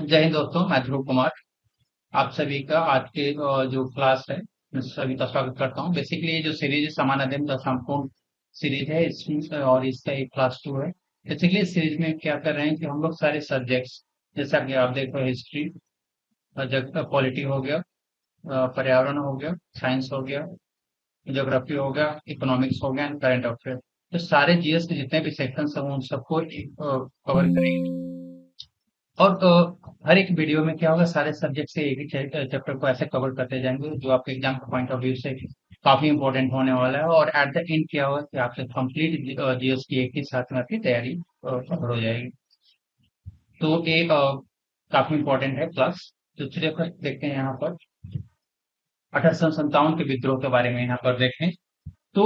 जय हिंद दोस्तों, मैं ध्रुव कुमार। आप सभी का आज के जो क्लास है, मैं सभी का स्वागत करता हूँ। बेसिकली ये जो सीरीज है समानाध्ययन का संपूर्ण सीरीज है इसमें, और इसका एक क्लास 2 है। बेसिकली इस सीरीज में क्या कर रहे हैं कि हम लोग सारे सब्जेक्ट्स, जैसा कि आप देख रहे हो, हिस्ट्री, पॉलिटी हो गया, पर्यावरण हो गया, साइंस हो गया, ज्योग्राफी हो गया, इकोनॉमिक्स हो गया एंड करंट अफेयर। तो सारे जीएस के जितने भी सेक्शंस हैं उन सबको कवर करेंगे। और हर एक वीडियो में क्या होगा, सारे सब्जेक्ट से एक ही चैप्टर को ऐसे कवर करते जाएंगे जो आपके एग्जाम के पॉइंट ऑफ व्यू से काफी इंपॉर्टेंट होने वाला है। और एट द एंड क्या होगा कि आपसे कंप्लीट जीएस की एक ही साथ में आपकी तैयारी कवर हो जाएगी। तो ये काफी इंपॉर्टेंट है क्लास। तो चलिए first देखते हैं यहाँ पर 1857 के विद्रोह के बारे में यहाँ पर देखें। तो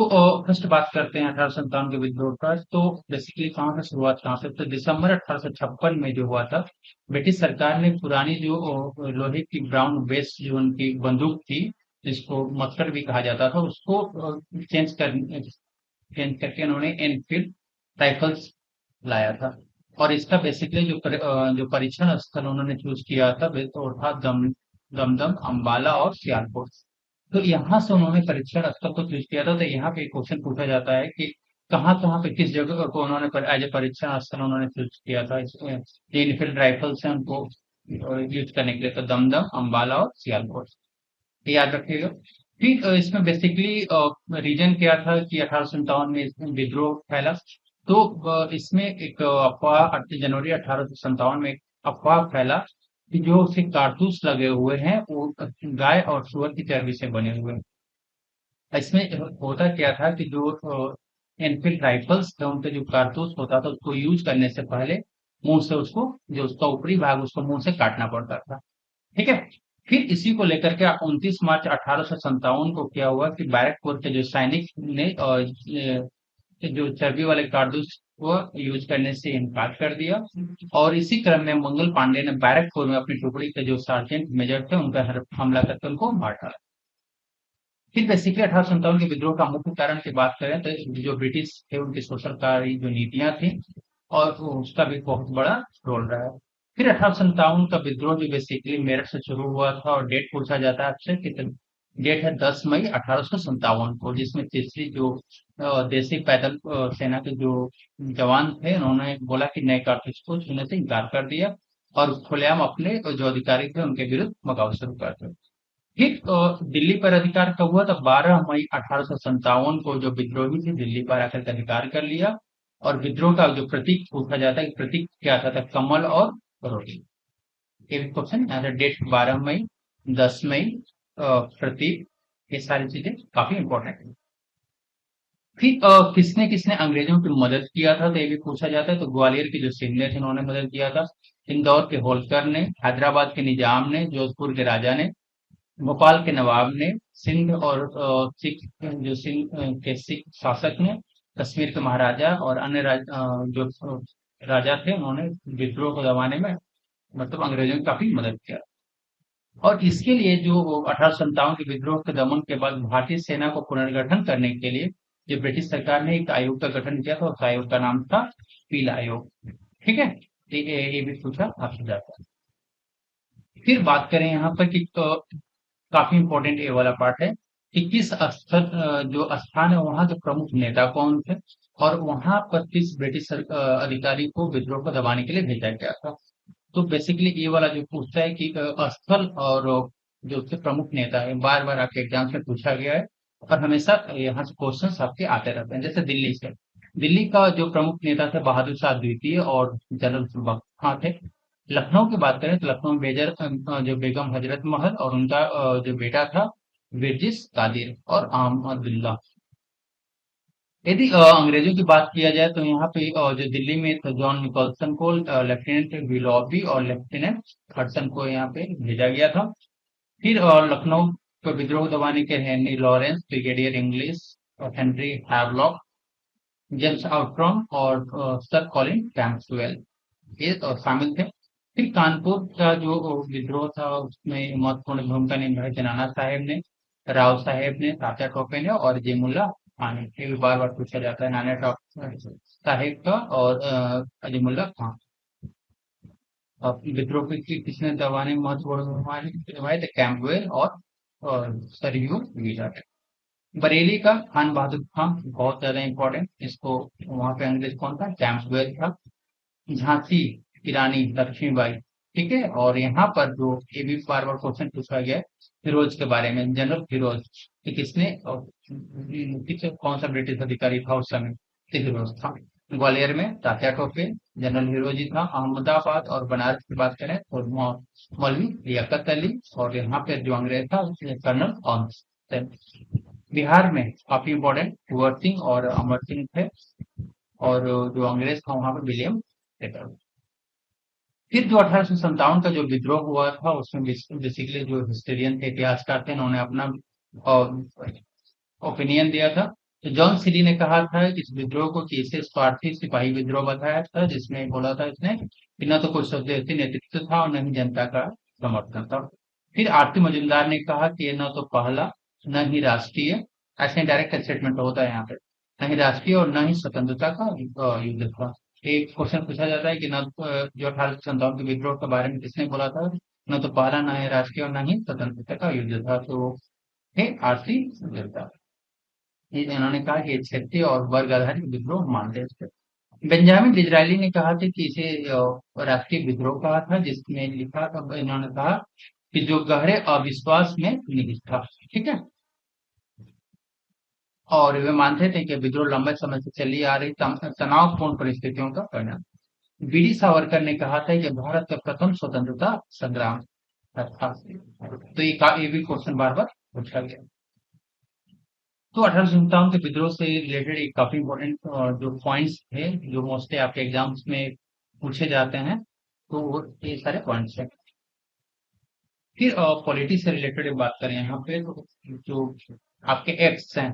फर्स्ट बात करते हैं 1857 के विद्रोह का। तो बेसिकली कहाँ से शुरुआत, कहाँ से? तो दिसंबर 1856 में जो हुआ था, ब्रिटिश सरकार ने पुरानी जो लोहे की ब्राउन बेस जो उनकी बंदूक थी, जिसको मस्कर भी कहा जाता था, उसको चेंज करके उन्होंने एनफील्ड राइफल्स लाया था। और इसका बेसिकली जो परीक्षण स्थल उन्होंने चूज किया था वो था दमदम, अंबाला और सियालकोट। तो यहाँ से उन्होंने परीक्षण स्थल को चूज किया था। तो यहाँ पे एक क्वेश्चन पूछा जाता है कि कहाँ पे किस जगह को उन्होंने एज ए परीक्षण स्थल उन्होंने चूज किया था। इसमें जो इनफील्ड राइफल्स हैं उनको यूज करने के लिए, तो दमदम, अंबाला और सियालकोट, ये याद रखिएगा। फिर इसमें बेसिकली रीजन क्या था कि 1857 में इसमें विद्रोह फैला। तो इसमें एक अफवाह, जनवरी 1857 में एक अफवाह फैला कि जो उसके कारतूस लगे हुए हैं वो गाय और सुअर की चर्बी से बने हुए हैं। इसमें होता क्या था कि जो एनफील्ड राइफल्स थे उनके जो कारतूस होता था उसको यूज करने से पहले मुंह से उसको, जो उसका ऊपरी भाग उसको मुंह से काटना पड़ता था। ठीक है। फिर इसी को लेकर के 29 मार्च 1857 को क्या हुआ कि बैरकपुर के जो सैनिक ने जो चर्बी वाले कारतूस को यूज करने से इनकार कर दिया। और इसी क्रम में मंगल पांडे ने बैरकपुर में अपनी टुकड़ी के जो सार्जेंट मेजर थे उनका हमला करके उनको मार डाला। फिर बेसिकली 1857 के विद्रोह का मुख्य कारण की बात करें तो जो ब्रिटिश थे उनकी शोषणकारी जो नीतियां थी, और उसका भी बहुत बड़ा रोल रहा है। फिर 1857 का विद्रोह जो बेसिकली मेरठ से शुरू हुआ था, और डेट पूछा जाता है आपसे कि डेट है 10 मई 1857 को, जिसमें तीसरी जो देसी पैदल सेना के जो जवान थे उन्होंने बोला कि नए कारतूस को छूने से इनकार कर दिया और खुलेआम अपने जो अधिकारी थे उनके विरुद्ध बगावत शुरू कर दिया। फिर दिल्ली पर अधिकार कब हुआ? तो 12 मई 1857 को जो विद्रोही थे दिल्ली पर आकर के अधिकार कर लिया। और विद्रोह का जो प्रतीक पूछा जाता है कि प्रतीक क्या था? कमल और रोटी। ये भी क्वेश्चन आंसर, डेट 12 मई, 10 मई, प्रतीक, ये सारी चीजें काफी इंपॉर्टेंट है। फिर किसने किसने अंग्रेजों की मदद किया था? तो ये भी पूछा जाता है। तो ग्वालियर के जो सिंधिया थे उन्होंने मदद किया था, इंदौर के होलकर ने, हैदराबाद के निजाम ने, जोधपुर के राजा ने, भोपाल के नवाब ने, सिंध और सिंध के सिख शासक ने, कश्मीर के महाराजा और अन्य जो राजा थे उन्होंने विद्रोह को दबाने में, मतलब अंग्रेजों की काफी मदद किया। और इसके लिए जो 1857 के विद्रोह के दमन के बाद भारतीय सेना को पुनर्गठन करने के लिए जो ब्रिटिश सरकार ने एक आयोग का गठन किया था, उस आयोग का नाम था पीला आयोग। ठीक है। ये भी पूछा आपसे जाता है। फिर बात करें यहाँ पर कि काफी इंपॉर्टेंट ये वाला पार्ट है कि किस जो स्थान है वहां के प्रमुख नेता कौन थे, और वहां पर किस ब्रिटिश अधिकारी को विद्रोह को दबाने के लिए भेजा गया था। तो बेसिकली ये वाला जो पूछता है कि स्थल और जो उसके प्रमुख नेता है, बार बार आपके एग्जाम में पूछा गया है और हमेशा यहाँ से क्वेश्चन आपके आते रहते हैं। जैसे दिल्ली से, दिल्ली का जो प्रमुख नेता थे बहादुर शाह द्वितीय और जनरल सुबह खां थे। लखनऊ की बात करें तो लखनऊ में जो बेगम हजरत महल और उनका जो बेटा था विरजिस कादिर और अहमदुल्ला। यदि अंग्रेजों की बात किया जाए तो यहाँ पे जो दिल्ली में था जॉन निकोलसन को लेफ्टिनेंट विलोबी और लेफ्टिनेंट हडसन को यहाँ पे भेजा गया था। फिर लखनऊ पर विद्रोह दबाने के हेनरी लॉरेंस, ब्रिगेडियर इंग्लिश और हेनरी हैवलॉक, जेम्स आउट्रॉन और सर कॉलिन कैंपबेल, ये शामिल थे। फिर कानपुर का जो विद्रोह था उसमें महत्वपूर्ण भूमिका निभाई थे नाना साहेब ने, राव साहेब ने, तात्या टोपे ने और जयमुल्ला खान ने। ये भी बार बार पूछा जाता है, नाना साहेब का और अजीमुल्ला खान। विद्रोह की किसने दबाने में महत्वपूर्ण निभाए थे? कैंपबेल और सरयू विलियर्स। बरेली का खान बहादुर खान बहुत ज्यादा इंपॉर्टेंट, इसको वहां पे अंग्रेज कौन था? कैंपबेल था। झांसी की रानी लक्ष्मीबाई, ठीक है। और यहाँ पर जो ये भी बार बार क्वेश्चन पूछा गया है फिरोज के बारे में, जनरल फिरोज, कि किसने कौन सा ब्रिटिश अधिकारी था उस समय? तो फिरोज था। ग्वालियर में तात्या टोपे, जनरल फिरोज ही था। अहमदाबाद और बनारस की बात करें तो मौलवी लियाकत अली, और यहाँ पे जो अंग्रेज था कर्नल ऑन्स। बिहार में काफी इंपॉर्टेंट कुंवर सिंह और अमर सिंह थे, और जो अंग्रेज था वहां पे विलियम टेलर। फिर जो 1857 का जो विद्रोह हुआ था उसमें बेसिकली जो हिस्टोरियन थे, इतिहासकार थे, उन्होंने अपना ओपिनियन दिया था। तो जॉन सीडी ने कहा था कि इस विद्रोह को कि इसे स्वार्थी सिपाही विद्रोह बताया था, जिसमें बोला था इसने कि न तो कोई स्वदेशी नेतृत्व था और न ही जनता का समर्थन था। फिर आरती मजूमदार ने कहा कि ये न तो पहला न ही राष्ट्रीय, ऐसे डायरेक्ट स्टेटमेंट होता है यहाँ पे, न ही राष्ट्रीय और न ही स्वतंत्रता का युद्ध था। एक क्वेश्चन पूछा जाता है कि न जो 1857 के विद्रोह के बारे में किसने बोला था? न तो पहला न है राष्ट्रीय और न ही स्वतंत्रता का युद्ध था, तो थे आरती मजूमदार। ये इन्होंने कहा कि ये क्षेत्रीय और वर्ग आधारित विद्रोह मानते थे। बेंजामिन डिज़रायली ने कहा था कि इसे राष्ट्रीय विद्रोह कहा था, जिसमें लिखा था, इन्होंने कहा कि जो गहरे अविश्वास में निहित था, ठीक है। और वे मानते थे कि विद्रोह लंबे समय से चली आ रही तनावपूर्ण परिस्थितियों का परिणाम। बीडी सावरकर ने कहा था कि भारत का प्रथम स्वतंत्रता संग्राम था। तो ये भी क्वेश्चन बार बार पूछा गया। तो 1857 के विद्रोह से रिलेटेड एक काफी इंपॉर्टेंट जो पॉइंट्स थे, जो मोस्टली आपके एग्जाम्स में पूछे जाते हैं, तो ये सारे पॉइंट्स हैं। फिर पॉलिटिक्स से रिलेटेड बात करें यहाँ पे, तो जो आपके एक्ट्स हैं,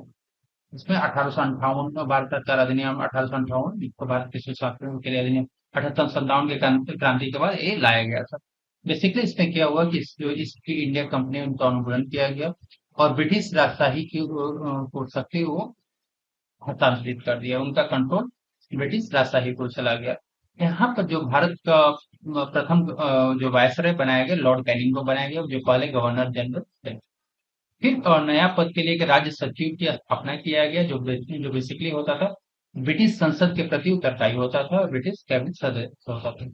इसमें 1858 में भारत सरकार अधिनियम 1858, जिसको भारत के सुशासन के लिए अधिनियम 1857 के क्रांति के बाद ये लाया गया था। बेसिकली इसमें क्या हुआ कि जो ईस्ट इंडिया कंपनी उनका अनुमोदन किया गया, और ब्रिटिश राजशाही की को शक्ति वो हस्तांतरित कर दिया, उनका कंट्रोल ब्रिटिश राजशाही को चला गया। यहाँ पर जो भारत का प्रथम जो वायसराय बनाया गया, लॉर्ड कैनिंग को बनाया गया, जो पहले गवर्नर जनरल थे। फिर नया पद के लिए एक राज्य सचिव की स्थापना किया गया, जो बेसिकली होता था ब्रिटिश संसद के प्रति उत्तरदायी होता था, और ब्रिटिश कैबिनेट सदस्य होता था।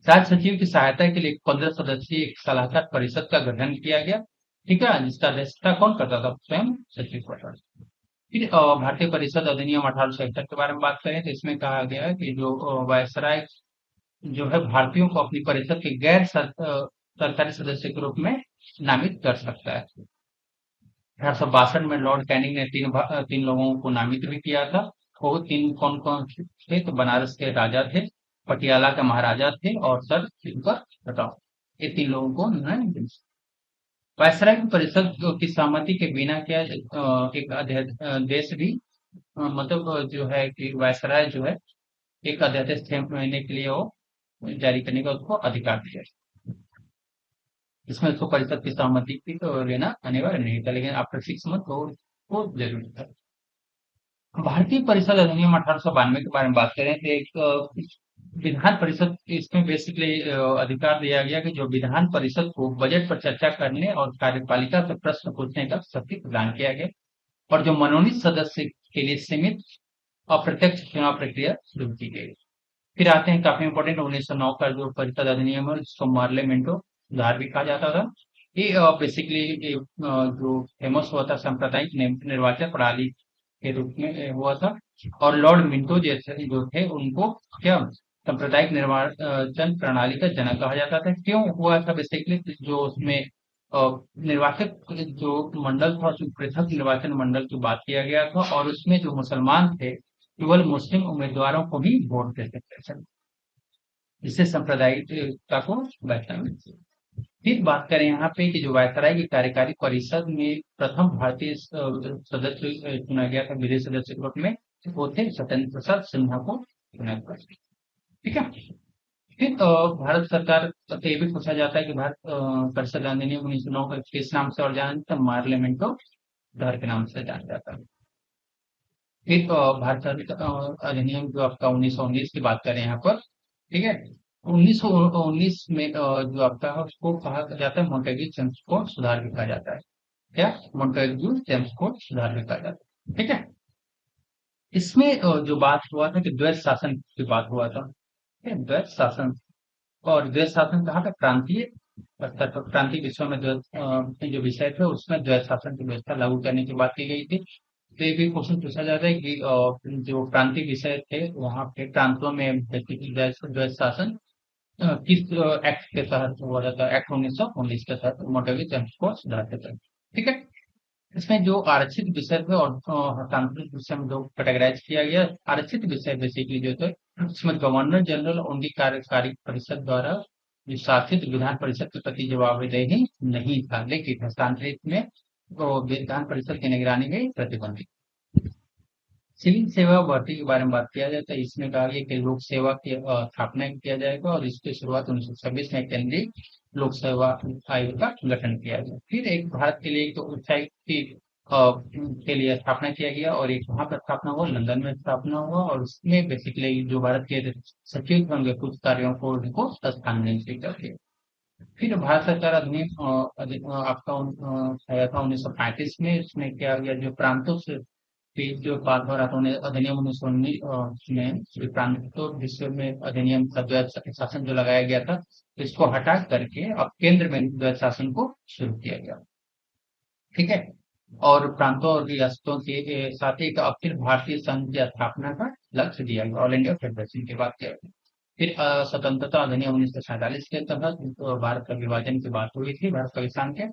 राज्य सचिव की सहायता के लिए 15 सदस्यीय एक सलाहकार परिषद का गठन किया गया, ठीक है, जिसका अध्यक्षता कौन करता था? स्वयं सचिव करता था। फिर भारतीय परिषद अधिनियम 1871 के बारे में बात करें तो इसमें कहा गया है कि जो वायसराय जो है भारतीयों को अपनी परिषद के सरकारी सदस्य के रूप में नामित कर सकता है। 1862 में लॉर्ड कैनिंग ने तीन लोगों को नामित भी किया था। वो तीन कौन कौन थे? तो बनारस के राजा थे, पटियाला के महाराजा थे, और सर सिलकर बताओ, ये तीन लोगों को उन्होंने वायसराय की परिषद की सहमति के बिना क्या एक देश भी मतलब जो है कि वायसराय जो है एक अध्यादेश 6 महीने के लिए वो जारी करने का उसको अधिकार दिया है। इसमें उसको परिषद की सहमति की तो लेना अनिवार्य नहीं था, लेकिन आफ्टर 6 मंथ वो जरूरी था। भारतीय परिषद अधिनियम 1892 के बारे में बात करें तो एक विधान परिषद, इसमें बेसिकली अधिकार दिया गया कि जो विधान परिषद को बजट पर चर्चा करने और कार्यपालिका से प्रश्न पूछने का शक्ति प्रदान किया गया, और जो मनोनीत सदस्य के लिए सीमित अप्रत्यक्ष चुनाव प्रक्रिया शुरू की गई। फिर आते हैं काफी इंपॉर्टेंट 1909 का जो परिषद अधिनियम है, जिसको मार्लेमेंटो सुधार भी कहा जाता था। ये बेसिकली जो फेमस हुआ था सांप्रदायिक निर्वाचन प्रणाली के रूप में हुआ था, और लॉर्ड मिंटो जैसे जो थे उनको क्या सांप्रदायिक निर्वाचन प्रणाली का जनक कहा जाता था। क्यों हुआ था? बेसिकली जो उसमें निर्वाचक जो मंडल था, उसमें पृथक निर्वाचन मंडल की बात किया गया था, और उसमें जो मुसलमान थे केवल मुस्लिम उम्मीदवारों को ही वोट दे सकते थे, जिससे सांप्रदायिकता को बढ़ावा मिलता है। फिर बात करें यहाँ पे कि जो वायसराय की कार्यकारी परिषद में प्रथम भारतीय सदस्य चुना गया था विदेश सदस्य के रूप में, वो थे सत्येंद्र प्रसाद सिन्हा को चुना गया। ठीक है। फिर भारत सरकार से ये भी पूछा जाता है कि भारत परिषद अधिनियम 1909 का किस नाम से और जाना जाता है? मार्लियामेंटो सुधार के नाम से जाना जाता है। फिर भारत अधिनियम जो आपका 1919 की बात करें यहाँ पर, ठीक है, 1919 में जो आपका है उसको कहा जाता है मोंटेग्यू चेम्सफोर्ड सुधार भी कहा जाता है। क्या? मोंटेग्यू चेम्सफोर्ड सुधार भी कहा जाता है। ठीक है। इसमें जो बात हुआ था कि द्वैत शासन की बात हुआ था। ठीक है, द्वैत शासन। और द्वैत शासन कहा था प्रांतीय स्तर पर, प्रांतीय विषयों में जो विषय थे उसमें द्वैत शासन की व्यवस्था लागू करने की बात की गई थी। तो ये भी क्वेश्चन पूछा जाता है कि जो प्रांतीय विषय थे वहाँ पे प्रांतों में बेसिकली द्वैत द्वैत शासन किस एक्ट के तहत हुआ जाता है? एक्ट 1919 के तहत मोटेगरी चेम्स को सुधार के तहत। ठीक है। इसमें जो आरक्षित विषय थे और हस्तांतरित विषय में जो कैटेगराइज किया गया, आरक्षित विषय बेसिकली जो थे उसमें गवर्नर जनरल और उनकी कार्यकारी परिषद द्वारा जो शासित विधान परिषद के प्रति जवाबदेही नहीं था, लेकिन हस्तांतरित में वो विधान परिषद की निगरानी में प्रतिबंधित। सिविल सेवा भर्ती के बारे में बात किया जाए तो इसमें कहा गया कि लोक सेवा की स्थापना किया जाएगा और इसकी शुरुआत 1926 में केंद्रीय लोक सेवा आयोग का गठन किया गया। फिर एक भारत के लिए एक तो उच्चायुक्त की के लिए स्थापना किया गया और एक वहां पर स्थापना हुआ, लंदन में स्थापना हुआ और उसमें बेसिकली जो भारत के सचिव होंगे कुछ कार्यों को उनको स्थानांतरित कर दिया। फिर भारत सरकार अधिनियम आपका आया था 1935 में। इसमें क्या गया जो प्रांतों से फिर जो बात हो रहा था उन्हें अधिनियम 1919 में श्री प्रांतों विश्व में अधिनियम का द्वैत शासन जो लगाया गया था इसको हटा करके अब केंद्र में द्वैत शासन को शुरू किया गया। ठीक है। और प्रांतों और रियासतों के साथ ही एक अखिल भारतीय संघ की स्थापना का लक्ष्य दिया गया, ऑल इंडिया फेडरेशन की बात किया गया। फिर स्वतंत्रता अधिनियम 1947 के तहत भारत का विभाजन की बात हुई थी, भारत पाकिस्तान के।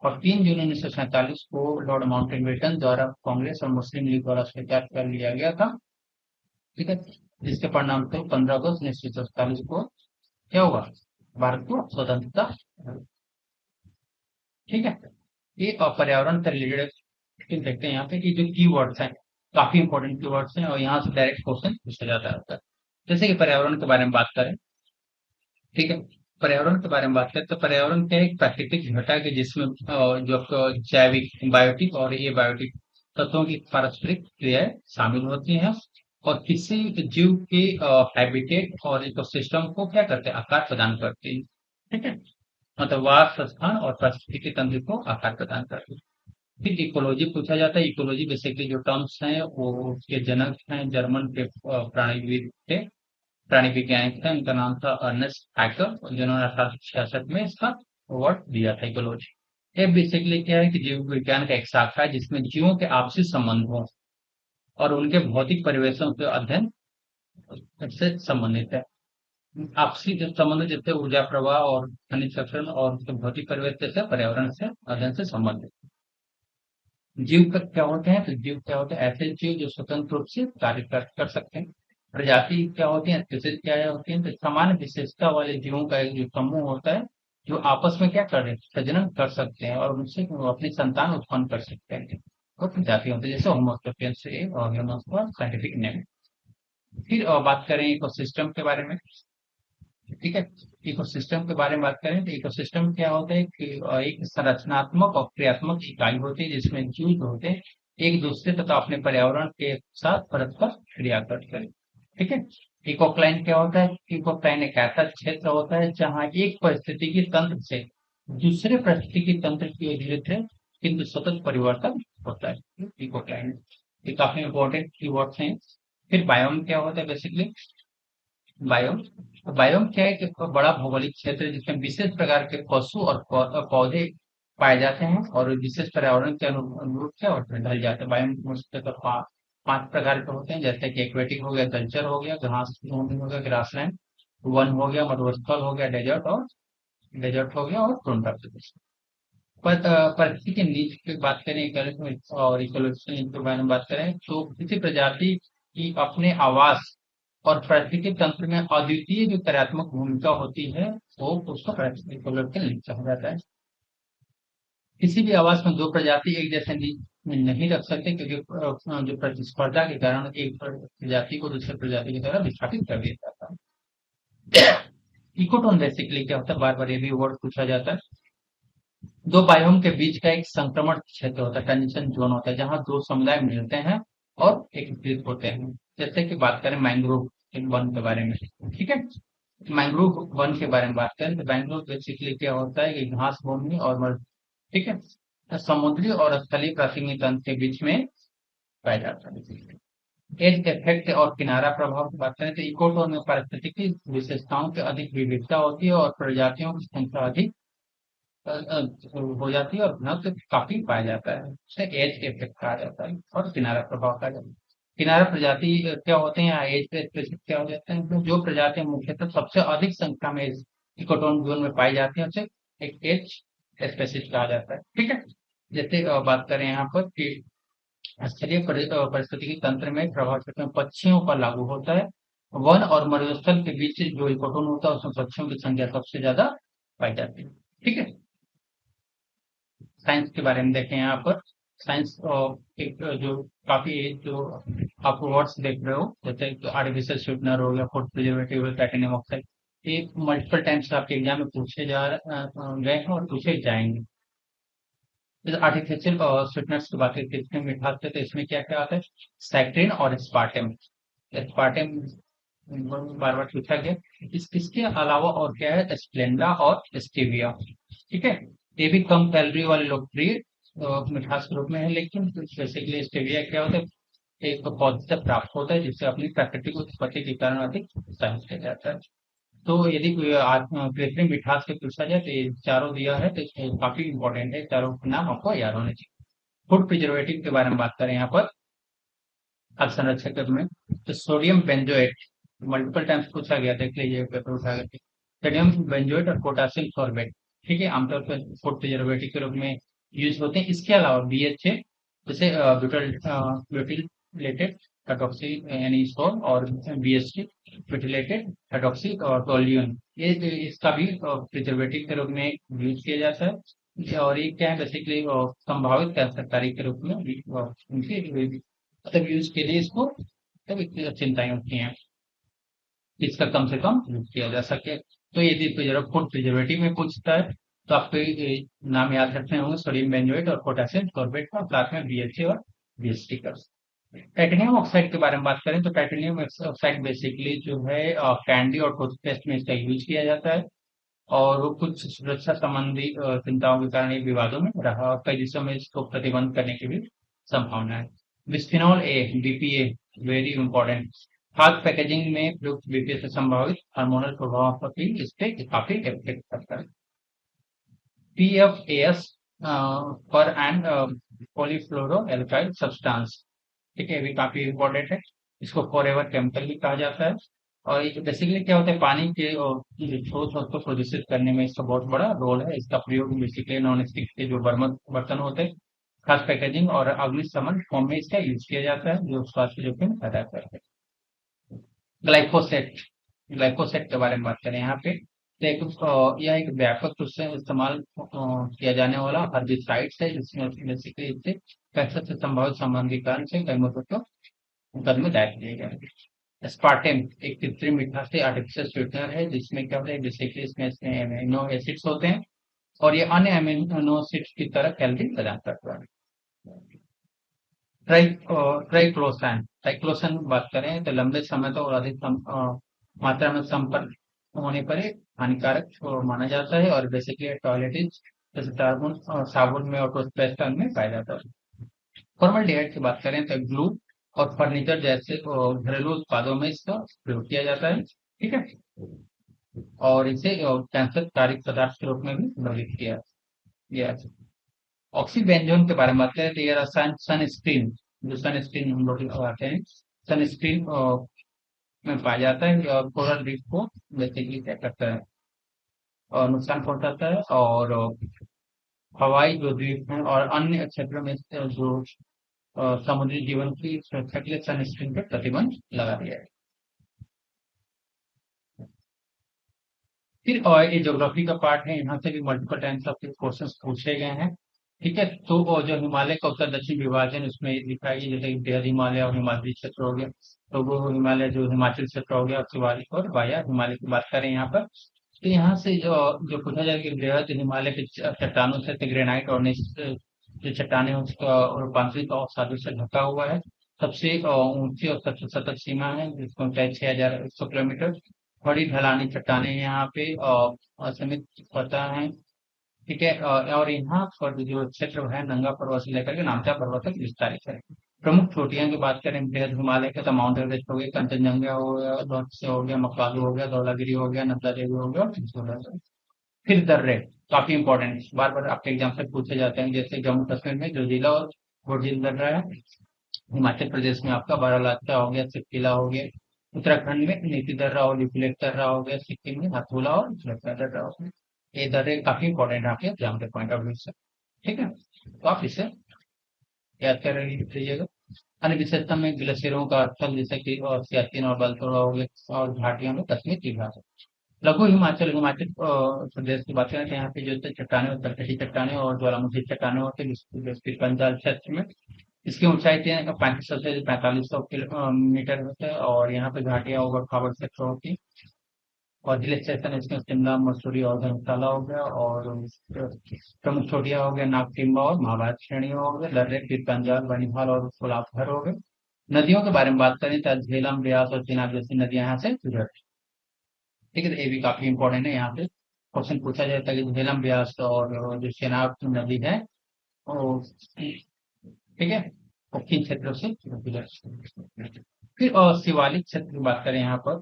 और 3 जून 1947 को लॉर्ड माउंटेबेटन द्वारा कांग्रेस और मुस्लिम लीग द्वारा स्वीकार कर लिया गया था। ठीक है। जिसके परिणाम स्वरूप 15 अगस्त 1947 को क्या हुआ? भारत को स्वतंत्रता। ठीक है। ये पर्यावरण से रिलेटेड देखते हैं यहाँ पे कि जो कीवर्ड्स हैं काफी इंपॉर्टेंट कीवर्ड्स हैं और यहाँ से डायरेक्ट क्वेश्चन पूछा जाता है। जैसे कि पर्यावरण के बारे में बात करें। ठीक है। पर्यावरण के बारे में बात करें तो पर्यावरण क्या है? एक प्राकृतिक घटक है जिसमें जो आपका जैविक बायोटिक और ए बायोटिक तत्वों की पारस्परिक क्रियाएं शामिल होती हैं और किसी जीव के हैबिटेट और इकोसिस्टम को क्या करते हैं? आकार प्रदान करते हैं। ठीक है। मतलब वास स्थान और पारिस्थितिकी तंत्र को आकार प्रदान करते हैं। फिर इकोलॉजी पूछा जाता है। इकोलॉजी बेसिकली जो टर्म्स हैं वो उसके जनक हैं जर्मन के प्राणीविद थे, प्राणी वैज्ञानिक थे, उनका नाम था अर्नेस्ट हैकर, जिन्होंने 1866 में इसका वर्ड दिया था इकोलॉजी। ये बेसिकली क्या है कि जीव विज्ञान का एक शाखा है जिसमें जीवों के आपसी संबंधों और उनके भौतिक परिवेशों के अध्ययन से संबंधित है। आपसी जो संबंध जैसे ऊर्जा प्रवाह और खनिज क्षरण और उसके भौतिक परिवेश जैसे पर्यावरण से अध्ययन से संबंधित। जीव का क्या होते हैं? तो जीव क्या होते हैं? ऐसे जीव जो स्वतंत्र रूप से कार्य कर सकते हैं। प्रजाति क्या होती है? स्पीशीज क्या होती है? तो सामान्य विशेषता वाले जीवों का एक जो समूह होता है जो आपस में क्या कर रहे हैं? प्रजनन कर सकते हैं और उनसे वो अपनी संतान उत्पन्न कर सकते हैं। तो प्रजाति होती है जैसे होमोसेपियंस और ह्यूमंस का साइंटिफिक नेम। फिर बात करें इकोसिस्टम के बारे में। ठीक है। इकोसिस्टम के बारे में बात करें तो इकोसिस्टम क्या होता है कि एक संरचनात्मक और क्रियात्मक इकाई होती है जिसमें जीव जो होते हैं एक दूसरे तथा अपने पर्यावरण के साथ परस्पर क्रिया करते हैं। ठीक है। इकोक्लाइन क्या होता है? इकोक्लाइन एक ऐसा क्षेत्र होता है जहाँ एक परिस्थितिकी तंत्र से दूसरे परिस्थितिकी तंत्र की ओर धीरे धीरे किंतु सतत परिवर्तन होता है। इकोक्लाइन ये काफी इंपॉर्टेंट कीवर्ड्स हैं। फिर बायोम क्या होता है? बेसिकली बायोम, बायोम क्या है कि बड़ा भौगोलिक क्षेत्र है जिसमें विशेष प्रकार के पशु और पौधे पाए जाते हैं और विशेष पर्यावरण के अनुरूप क्या होते हैं? ढल जाते हैं। बायोम मुख्यतः 5 प्रकार के होते हैं जैसे कि एक्वेटिक हो गया, कल्चर हो गया, घास भूमि हो गया, ग्रासलैंड, वन हो गया, मरुस्थल हो गया, डेजर्ट हो गया और टुंड्रा प्रदेश। पर परिस्थिति के नीच की बात करें और इकोलॉजी के बारे में बात करें तो किसी प्रजाति की अपने आवास और पारिस्थितिक तंत्र में अद्वितीय जो कार्यात्मक भूमिका होती है वो उसको पारिस्थितिक के लिए कहा जाता है। किसी भी आवास में दो प्रजाति एक जैसे नहीं रख सकते क्योंकि जो प्रतिस्पर्धा के कारण एक प्रजाति को दूसरे प्रजाति की तरह विस्थापित कर दिया जाता है। इकोटोन बेसिकली क्या होता है? बार बार ये भी वर्ड पूछा जाता है। दो बायोम के बीच का एक संक्रमण क्षेत्र होता है, ट्रांजिशन जोन होता है जहां दो समुदाय मिलते हैं और एकीकृत होते हैं। जैसे कि बात करें मैंग्रोव वन के बारे में। ठीक है। मैंग्रोव वन के बारे में बात करें तो मैंग्रोव बेसिकली क्या होता है कि घास भूमि और ठीक है, समुद्री और स्थलीय प्राथमिक तंत्र के बीच में पाया जाता है। एज इफेक्ट और किनारा प्रभाव की बात करें तो इकोटोन में पारिस्थितिकी विशेषताओं की अधिक विविधता होती है और प्रजातियों की संख्या अधिक हो जाती है और घनत्व काफी पाया जाता है, उसे एज इफेक्ट कहा जाता है और किनारा प्रभाव कहा जाता है। किनारा प्रजाति क्या होते हैं या एज स्पेसिफिक क्या हो जाते हैं, तो जो प्रजातियां मुख्यतः सबसे अधिक संख्या में इस इकोटोन जोन में पाई जाती है उसे एक एज स्पेसिफिक कहा जाता है। ठीक है, जैसे बात करें यहाँ पर कि स्थलीय पारिस्थितिकी तंत्र में प्रभाव क्षेत्र में पक्षियों पर लागू होता है। वन और मरुस्थल के बीच जो इकोटोन होता है उसमें पक्षियों की संख्या सबसे ज्यादा पाई जाती है। ठीक है, साइंस के बारे में देखें यहाँ पर। साइंस एक जो काफी जो आप वर्ड्स देख रहे हो जैसे आर्टिफिशियल स्वीटनर हो गया, फूड प्रिजर्वेटिव हो, टाइटेनियम ऑक्साइड, ये मल्टीपल टाइम्स आपके एग्जाम में पूछे गए हैं और पूछे जाएंगे। जैसे आर्टिफिशियल स्वीटनर्स की बात करें तो इसमें मिठास है, तो इसमें क्या क्या आता है, सैक्रिन और स्पार्टेम। स्पार्टेम बार बार पूछा गया। इसके अलावा और क्या है, स्प्लेंडा और स्टीविया। ठीक है, ये भी कम कैलोरी वाले लोकप्रिय मिठास के रूप में है, लेकिन बेसिकली स्टीविया क्या होता है, एक पौधे से प्राप्त होता है जिससे अपनी प्राकृतिक उत्पत्ति के कारण अधिक उत्साहित किया जाता है। तो यदि कोई कृत्रिम मिठास से पूछा जाए तो ये चारों दिया है, तो इसमें काफी इंपॉर्टेंट है, चारों के नाम आपको याद होने चाहिए। फूड प्रिजर्वेटिव के बारे में बात करें यहाँ पर खाद्य संरक्षक में, तो सोडियम बेंजोएट मल्टीपल टाइम्स पूछा गया, देख लीजिए पेपर उठा करके। सोडियम बेंजोएट और पोटासियम सॉर्बेट, ठीक है, आमतौर पर फूड प्रिजर्वेटिव के रूप में यूज होते हैं। इसके अलावा BHA जैसे ब्यूटिलेटेड हाइड्रोक्सी यानी इसको, और BHT ब्यूटिलेटेड हाइड्रोक्सी और टोल्यून, ये इसका भी प्रिजर्वेटिव के रूप में यूज किया जाता है। और ये क्या है, बेसिकली संभावित कैंसरकारी के रूप में उनके मतलब यूज के लिए इसको तब इतनी चिंताएं होती हैं, इसका कम से कम यूज किया जा सके। तो यदि फूड प्रिजर्वेटिव में पूछता है तो आपको ये नाम याद रखने होंगे, सोडियम बेंजोएट और पोटेशियम सॉर्बेट का, साथ में BHA और BHT का। टाइटेनियम ऑक्साइड के बारे में बात करें तो टाइटेनियम ऑक्साइड बेसिकली जो है कैंडी और टूथपेस्ट में इसका यूज किया जाता है, और वो कुछ सुरक्षा संबंधी चिंताओं के कारण ये विवादों में रहा और कई देशों में इसको प्रतिबंध करने की भी संभावना है। Bisphenol A, BPA, very important. खाद्य पैकेजिंग में प्रयुक्त BPA से संभावित हार्मोनल प्रभाव पर भी इस पे काफी इफेक्ट करता है। PFAS पर एंड पॉलीफ्लोरो एल्काइल सब्सटेंस, ठीक है, ये भी काफी इंपॉर्टेंट है। इसको फॉरएवर केमिकल भी कहा जाता है। और ये बेसिकली क्या होता है, पानी के ठोस को प्रदूषित करने में इसका बहुत बड़ा रोल है। इसका प्रयोग बेसिकली नॉन स्टिक के जो बर्तन होते हैं, खास पैकेजिंग और अग्निशमन फॉर्म में इसका यूज किया जाता है, जो स्वास्थ्य जोखिम पैदा करते हैं। ग्लाइफोसेट, ग्लाइफोसेट के बारे में बात करें यहाँ पे तो यह एक व्यापक रूप से इस्तेमाल किया जाने वाला हर्बिसाइड है, जिसमें बेसिकली इससे कैंसर से संभावित संबंधी कारण से कई मुद्दों मुकदमे दायर किए गए हैं। स्पार्टेम एक कृत्रिम मीठा से आर्टिफिशियल स्वीटनर है, जिसमें क्या होता है, बेसिकली इसमें अमीनो एसिड्स होते हैं और ये अन्य अमीनो एसिड्स की तरह कैलोरी प्रदान करता है। ट्राइक्लोसान, ट्राइक्लोसान की बात करें तो लंबे समय तक और अधिक मात्रा में संपर्क होने पर ये हानिकारक माना जाता है और बेसिकली टॉयलेटिज जैसे साबुन साबुन में और टूथपेस्ट में पाया जाता है। फॉर्मल्डिहाइड की बात करें तो ग्लू और फर्नीचर जैसे घरेलू उत्पादों में इसका प्रयोग किया जाता है। ठीक है, और इसे कैंसर कारक पदार्थ के रूप में भी वर्णित किया गया है। ऑक्सीबेंजोन के बारे में बात करें तो ये रसायन सनस्क्रीन, जो सनस्क्रीन हम लोग लगाते हैं, सनस्क्रीन में पाया जाता है और कोरल रीफ को बेसिकली क्या करता है और नुकसान पहुंचाता है, और हवाई जो द्वीप हैं और अन्य क्षेत्रों में जो समुद्री जीवन की सुरक्षा के लिए सनस्क्रीन पर प्रतिबंध लगा दिया है। फिर ये ज्योग्राफी का पार्ट है, यहाँ से भी मल्टीपल टाइम्स आपके क्वेश्चंस पूछे गए हैं। ठीक है, तो जो हिमालय का उत्तर दक्षिण विभाजन उसमें लिखा है, जैसे कि बृहद हिमालय और हिमालय क्षेत्र हो गया, तो वो हिमालय जो हिमाचल क्षेत्र हो गया, शिवालिक और वाया हिमालय की बात करें यहाँ पर, तो यहाँ से जो जो पूछा जाए कि बृहद हिमालय के चट्टानों से ग्रेनाइट और जो चट्टाने हैं उसका रूपांतरित और साधु से ढका हुआ है। सबसे ऊंची और सबसे सतत सीमा है जिसको ऊंचाई 6100 किलोमीटर, बड़ी ढलानी चट्टानें यहाँ पे असीमित पता है। ठीक है। और यहाँ पर जो क्षेत्र है नंगा पर्वत से लेकर के नामचा पर्वत तक विस्तारित है। प्रमुख चोटियां की बात करें बृहद हिमालय के तो माउंट एवरेस्ट हो गया, कंचनजंगा हो गया, धौलसे हो गया, मकालू हो गया, धौलागिरी हो गया, नंदा देवी हो गया और त्रिशूल हो गया। फिर दर्रे काफी इंपॉर्टेंट, बार बार आपके एग्जाम से पूछे जाते हैं, जैसे जम्मू कश्मीर में जोजिला और गुर्जिल दर्रा है। हिमाचल प्रदेश में आपका बारालाचा हो गया, सिपकिला हो गया। उत्तराखंड में नीति दर्रा और लिपुलेख दर्रा हो गया। सिक्किम में हथुला और सुरक्षा दर्रा हो गया। ये दर्रे काफी इंपॉर्टेंट है आपके एग्जाम के पॉइंट ऑफ व्यू से। ठीक है, तो आप इसे याद कर लीजिएगा। अन्य विशेषता में ग्लेशियरों का स्थल जैसे कि सियाचिन और बलतोड़ा हो गया, और घाटियों में कश्मीर की घाट। लघु हिमाचल हिमाचल प्रदेश की बात करें तो यहाँ पे जो है चट्टाने, उत्तरकाशी चट्टाने और ज्वालामुखी चट्टाने होते हैं जिसकी पंजाल क्षेत्र में। इसकी ऊंचाई 3500 से 4500 मीटर होते हैं, और यहाँ पे घाटियां ओवर खावर क्षेत्र होती है। और हिल स्टेशन इसमें शिमला, मसूरी और धर्मशाला हो गया। और प्रमुख चोटियां हो गया नागटिम्बा और महाभारत श्रेणी हो गया, दर्रे पीर पंजाल, बनिहाल और कोलाघर हो गए। नदियों के बारे में बात करें तो झेलम, ब्यास और चिनाब जैसी नदियां यहाँ से गुजरती हैं। ठीक है, तो ये भी काफी इंपॉर्टेंट है। यहाँ पे क्वेश्चन पूछा जाता है कि झेलम, ब्यास और जो चेनाब नदी है वो, ठीक है, वो किन क्षेत्रों से गुजरती है। फिर शिवालिक क्षेत्र की बात करें यहाँ पर।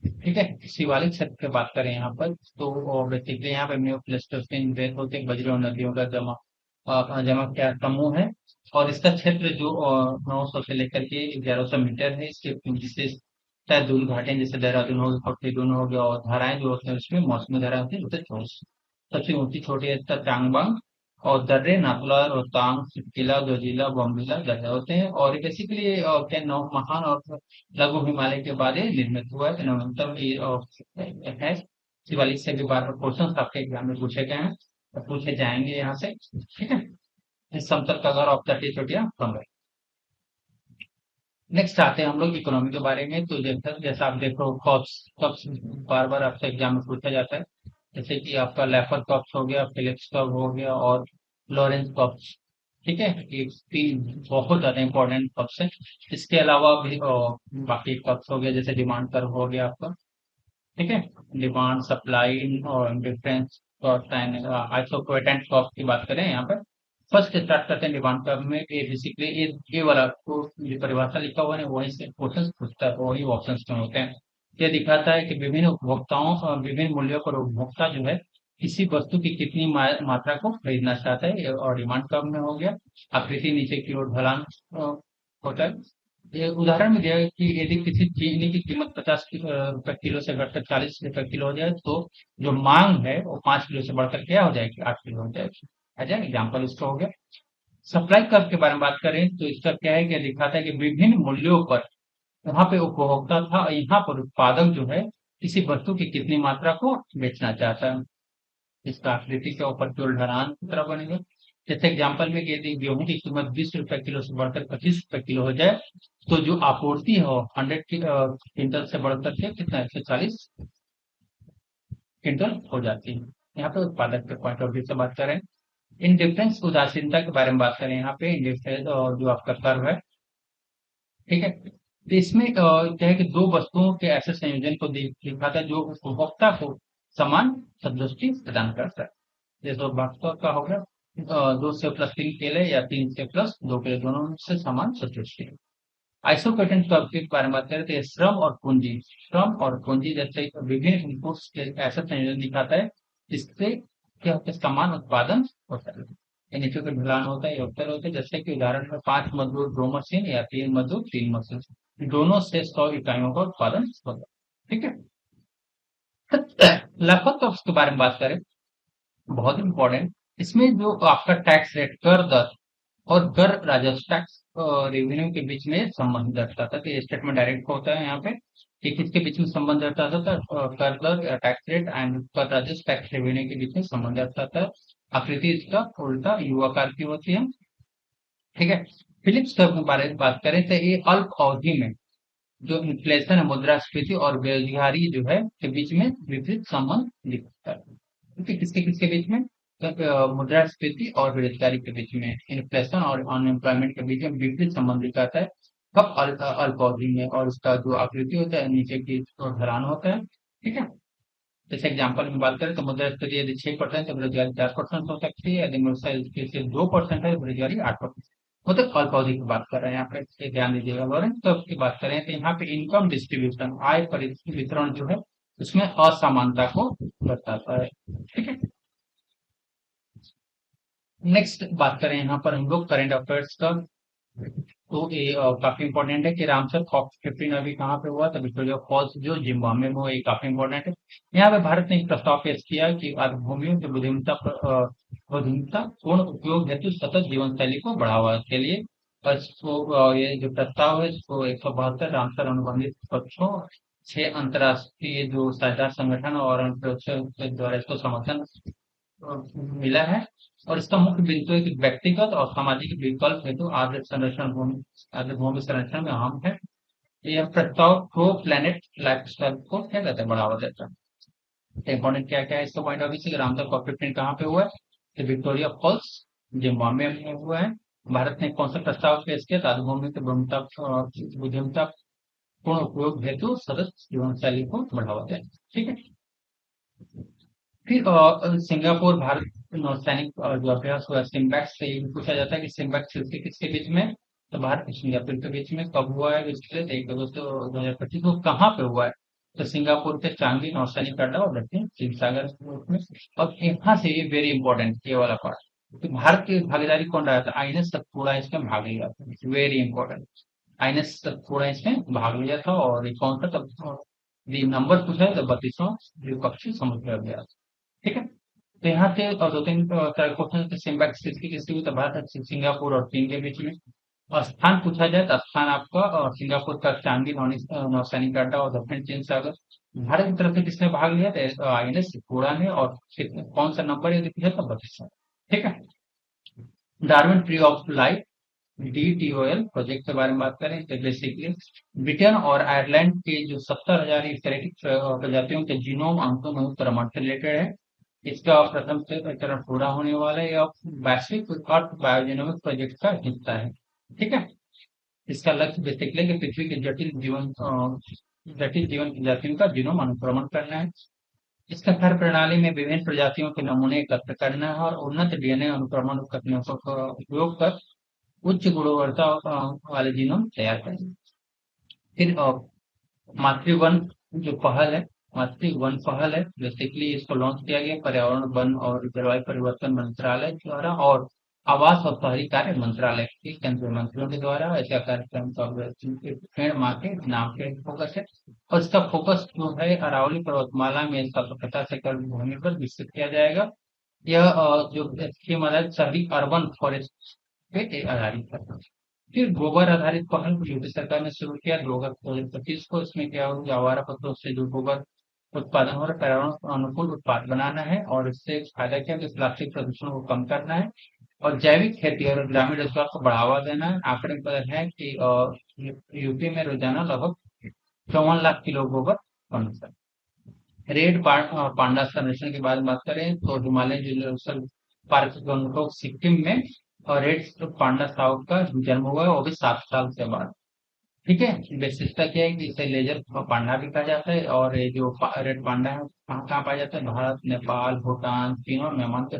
ठीक है, शिवालिक क्षेत्र की बात करें यहाँ पर तो बेसिकली यहाँ पे प्लेस्टोसीन बेस होते हैं, बजरी और नदियों का जमा क्या समूह है। और इसका क्षेत्र जो 900 से लेकर के 1100 मीटर है। इसके विशेष दूल घाटियां जैसे देहरादून हो गया, पट्टीदून हो गया, और धाराएं जो होती हैं उसमें मौसमी धाराएं होती है जैसे चौस। सबसे ऊंची छोटी है इसका चांगबांग। और दर्रे नाथुला, रोहतांग, सिटकिला, जोजिला, बॉम्बिला दर्रे होते हैं। और बेसिकली क्या नौ महान और लघु हिमालय के बाद ये निर्मित हुआ है। नवीनतम ये है। शिवालिक से भी बार बार क्वेश्चन आपके एग्जाम में पूछे गए हैं, तो पूछे जाएंगे यहाँ से। ठीक है, इस समतल का घर औपचारिक चोटियां कम है। नेक्स्ट आते हैं हम लोग इकोनॉमी के बारे में। तो जैसा आप देखो कॉप्स कॉप्स बार बार आपसे एग्जाम में पूछा जाता है। जैसे कि आपका लेफर कॉप्स हो गया, फिलिप्स कप हो गया और लॉरेंस कॉप्स। ठीक है, ये तीन बहुत ज्यादा इंपॉर्टेंट कप्स है। इसके अलावा भी बाकी कप्स हो गया, जैसे डिमांड कर्व हो गया आपका। ठीक है, डिमांड सप्लाई और डिफरेंस कॉस्ट एंड आइसोक्वेटेंट कॉस्ट की बात करें यहाँ पर। फर्स्ट स्टार्ट करते हैं डिमांड कर्व में। ये बेसिकली ये वाला को जो परिभाषा लिखा हुआ है वहीं से क्वेश्चन पूछता है, वही ऑप्शंस में होते हैं। ये दिखाता है कि विभिन्न उपभोक्ताओं विभिन्न मूल्यों पर उपभोक्ता जो है किसी वस्तु की कितनी मात्रा को खरीदना चाहता है, और डिमांड कर्व में हो गया। आकृति नीचे की ओर ढलान होता है। ये उदाहरण में दिया है कि यदि किसी चीनी की कीमत 50 रुपए किलो से घटकर 40 रुपए किलो हो जाए तो जो मांग है वो 5 किलो से बढ़कर क्या हो जाएगी, 8 किलो हो जाएगी। अच्छा, एग्जाम्पल इसका हो गया। सप्लाई कर्व के बारे में बात करें तो इसका क्या है कि दिखाता है कि विभिन्न मूल्यों पर वहां पे उपभोक्ता था, और यहाँ पर उत्पादक जो है किसी वस्तु की कितनी मात्रा को बेचना चाहता है। इसका आकृति के ऊपर केवल ढलान की तरह बनेगा। जैसे एग्जाम्पल में यदि गेहूं की कीमत 20 रुपए किलो से बढ़कर 25 रुपए किलो हो जाए तो जो आपूर्ति है वो 100 क्विंटल से बढ़कर के कितना 140 क्विंटल हो जाती है। यहाँ पे उत्पादक के पॉइंट ऑफ व्यू से बात करें। इंडिफरेंस उदासीनता के बारे में बात करें यहाँ पे इंडिफरेंस और जो आपका कर्व है। ठीक है, तो इसमें क्या है कि दो वस्तुओं के ऐसे संयोजन को दिखाता है जो उपभोक्ता को समान संतुष्टि प्रदान करता है। जैसे उपभोक्ता का हो गया 2 से +3 केले या 3 से +2 केले दोनों से समान संतुष्टि। आइसोपेटेंट कर्व के बारे में बात करें तो ये श्रम और पूंजी जैसे विभिन्न इनपुट्स के ऐसा संयोजन दिखाता है जिससे क्या होता है, समान उत्पादन होता है। ये नीचे का ढलान होता है, ये उत्तर होता है। जैसे कि उदाहरण में 5 मजदूर 2 मशीन या 3 मजदूर 3 मशीन दोनों से 100 इकाइयों का उत्पादन होता है। ठीक है, लाखों कप्स के बारे में बात करें, बहुत इंपॉर्टेंट। इसमें जो आपका टैक्स रेट, कर दर और कर राजस्व टैक्स रेवेन्यू के बीच में संबंध दर्शाता है। तो ये स्टेटमेंट डायरेक्ट होता है यहाँ पे कि किसके बीच में संबंध दर्शाता है, कर दर टैक्स रेट एंड कर राजस्व टैक्स रेवेन्यू के बीच में संबंध दर्शाता है। आकृति इसका उल्टा यू आकार की होती है। ठीक है, फिलिप्स कर्व के बारे में बात करें तो ये अल्प अवधि में जो इन्फ्लेशन है, मुद्रास्फीति और बेरोजगारी जो है के बीच में विपरीत संबंध दिखता है। क्योंकि किसके किसके बीच में, मुद्रास्फीति और बेरोजगारी के बीच में, इन्फ्लेशन और अनएम्प्लॉयमेंट के बीच में विपरीत संबंध दिखाता है। कब अल्पअवधि में, और उसका जो आकृति होता है नीचे की ओर ढलान होता है। ठीक है, जैसे एग्जाम्पल में बात करें तो मुद्रास्फीति यदि 6% है, बेरोजगारी 4% हो सकती है। यदि मुद्रास्फीति 2% है, बेरोजगारी 8%। मतलब अल्पावधि की बात कर रहे हैं यहाँ पे, ये ध्यान दीजिएगा। लॉरेंस कर्व की बात करें तो यहाँ पे इनकम डिस्ट्रीब्यूशन, आय वितरण जो है उसमें असमानता को बताता है। ठीक है, नेक्स्ट बात करें यहाँ पर हम लोग करंट अफेयर्स का, तो ये काफी इंपॉर्टेंट है कि रामसर कॉप 15 अभी कहाँ पे हुआ, तो विक्टोरिया फॉल्स जो जिम्बाब्वे में हुआ, ये काफी इंपॉर्टेंट है। यहाँ पे भारत ने एक प्रस्ताव पेश किया कि आत्मभूमियों की बुद्धिमत्ता पूर्ण उपयोग हेतु सतत जीवन शैली को बढ़ावा के लिए, और इसको ये जो प्रस्ताव है इसको 172 रामसर अनुबंधित पक्षों, 6 अंतर्राष्ट्रीय जो साझेदार संगठन और अंतर्राष्ट्रीय के द्वारा इसको समर्थन मिला है। और इसका मुख्य बिंदु है कि व्यक्तिगत और सामाजिक विकल्प हेतु आर्द्र भूमि संरक्षण में अहम है। यह प्रस्ताव प्रो प्लेनेट लाइफस्टाइल को क्या कहते हैं, बढ़ावा देता है। इंपॉर्टेंट क्या क्या है इसका पॉइंट ऑफ व्यू से, रामसर कॉप 15 कहाँ पे हुआ है, तो विक्टोरिया फॉल्स जिम्बाब्वे में हुआ है। भारत ने कौन सा प्रस्ताव पेश किया, तो आत्मभूमि की बुद्धिमत्ता पूर्ण उपयोग हेतु सतत जीवन शैली को बढ़ावा देना। ठीक है, फिर सिंगापुर भारत नौसैनिक जो अभ्यास हुआ सिम्बैक्स से, ये भी पूछा जाता है कि सिम्बैक्स किसके किसके बीच में, तो भारत और सिंगापुर के बीच में कब हुआ है, इसके 1 अगस्त 2025 को कहाँ पे हुआ है, तो सिंगापुर के चांगी नौसैनिक अड्डा और दक्षिण चीन सागर में। और यहाँ से ये वेरी इंपॉर्टेंट ये वाला पार्ट, तो भारत की भागीदारी कौन रहा था, आईएनएस सतपुड़ा इसमें भाग लिया था, वेरी इंपॉर्टेंट। आईएनएस सतपुड़ा इसमें भाग लिया था, और ये कौन सा तब नंबर पूछा है तो 32वां द्विपक्षीय समुद्र अभ्यास। ठीक है, तो यहाँ से दो तीन तरह क्वेश्चन सिम्बैक्स किसकी किसकी हुई, तो भारत सिंगापुर और चीन के बीच में। और स्थान पूछा जाए तो स्थान आपका सिंगापुर का चांगी नौसैनिक अड्डा और दक्षिण चीन सागर। भारत की तरफ से किसने भाग लिया, तो आईएनएस सिक्कोड़ा ने, और कौन सा नंबर है दिया था, 32वां। ठीक है, Darwin tree of life DTOL project के बारे में बात करें तो बेसिकली ब्रिटेन और आयरलैंड के जो 70,000 यूकैरियोटिक प्रजातियों के जीनोम अंकों में प्रमाण से रिलेटेड है। इसका प्रथम चरण पूरा होने वाला है, यह वैश्विक अर्थ बायोजेनोमिक प्रोजेक्ट का हिस्सा है। ठीक है, इसका लक्ष्य बेसिकली कि पृथ्वी के जटिल जीवन प्रजातियों का जीनोम अनुक्रमण करना है। इसका कार्य प्रणाली में विभिन्न प्रजातियों के नमूने एकत्र करना है और उन्नत डीएनए अनुक्रमण तकनीकों का उपयोग कर उच्च गुणवत्ता वाले जीनोम तैयार करें। फिर मातृवन जो पहल है, मातृवन पहल है, बेसिकली इसको लॉन्च किया गया पर्यावरण वन और जलवायु परिवर्तन मंत्रालय द्वारा और आवास और शहरी कार्य मंत्रालय के केंद्रीय मंत्रियों के द्वारा। ऐसा कार्यक्रम पेड़ माँ के नाम पे फोकस है, और इसका फोकस जो है अरावली पर्वतमाला में इसका 50 एकड़ भूमि पर विकसित किया जाएगा। यह जो स्कीम शहरी अर्बन फॉरेस्ट पे आधारित है। फिर गोबर आधारित पहल यूपी सरकार ने शुरू किया 2 अगस्त 2025 को। इसमें क्या होगा, आवारा पशुओं से जो गोबर उत्पादन हो रहा है, पर्यावरण अनुकूल उत्पाद बनाना है, और इससे फायदा क्या है, प्लास्टिक प्रदूषण को कम करना है, और जैविक खेती और ग्रामीण रोजगार को बढ़ावा देना है। आंकड़े पर है कि यूपी में रोजाना लगभग 54 लाख किलो गोबर बनता है। रेड पांडा संरक्षण की बात करें तो हिमालय यूनिवर्सल पार्क गंगटोक सिक्किम में, और रेड पांडा साउथ का जन्म हुआ है, वो भी 7 साल के बाद। ठीक है, विशेषता क्या है कि इसे लेजर पांडा भी कहा जाता है, और ये जो रेड पांडा है कहाँ कहाँ पाया जाता है, भारत नेपाल भूटान तीनों मेहमान के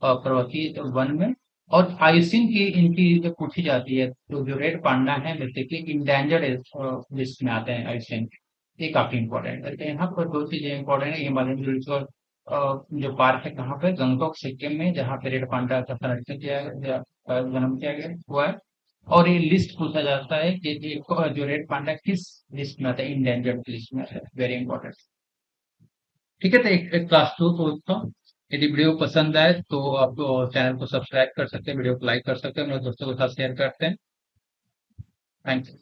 पर्वतीय वन में। और आयुसीन की इनकी जो पूछी जाती है, तो जो रेड पांडा है बेसिकली इंडेंजर्ड लिस्ट में आते हैं आयुसीन, ये काफी इंपॉर्टेंट है। तो यहाँ पर 2 चीजें इंपॉर्टेंट है, हिमालयन यूनिवर्सल जो पार्क है कहाँ पे, गंगटोक सिक्किम में, जहाँ पे रेड पांडा का संरक्षण किया गया, जन्म किया गया हुआ है। और ये लिस्ट पूछा जाता है कि जो रेड पांडा किस लिस्ट में आता है, इंडेंजर्ड लिस्ट में आता है, वेरी इंपॉर्टेंट। ठीक है, तो एक क्लास 2 को उसका, यदि वीडियो पसंद आए तो आप चैनल को सब्सक्राइब कर सकते हैं, वीडियो को लाइक कर सकते हैं, मेरे दोस्तों के साथ शेयर करते हैं। Thank you.